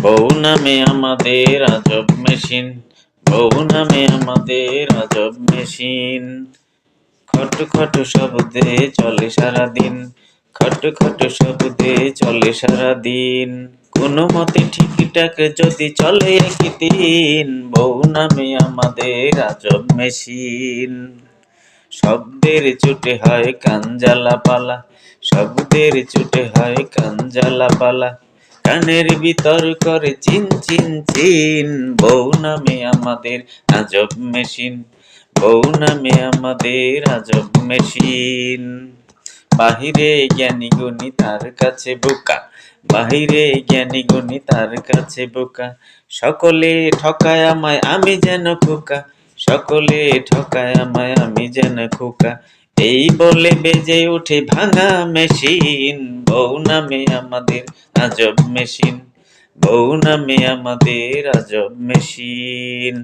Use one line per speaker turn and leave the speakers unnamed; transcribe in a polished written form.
বউ নামে আমাদের আজব মেশিন, বউ নামে আমাদের আজব মেশিন। খট খট শব্দে চলে সারাদিন, খট খট শব্দে চলে সারাদিন। কোনো মতে ঠিকঠাক যদি চলে একদিন, বউ নামে আমাদের আজব মেশিন। শব্দের চোটে হয় কান জ্বালা পালা, শব্দের চোটে হয় কান জ্বালা পালা। কানের ভিতর করে চিন চিন চিন, বউ নামে আমাদের আজব মেশিন, বউ নামে আমাদের আজব মেশিন। বাহিরে জ্ঞানী গুণী তার কাছে বোকা, বাহিরে জ্ঞানী গুণী তার কাছে বোকা। সকলে ঠকায় আমায় আমি যেন খোকা, সকলে ঠকায় আমায় আমি যেন খোকা। এই বলে বেজে ওঠে ভাঙা মেশিন, বউ নামে আমাদের আজব মেশিন, বউ নামে আমাদের আজব মেশিন।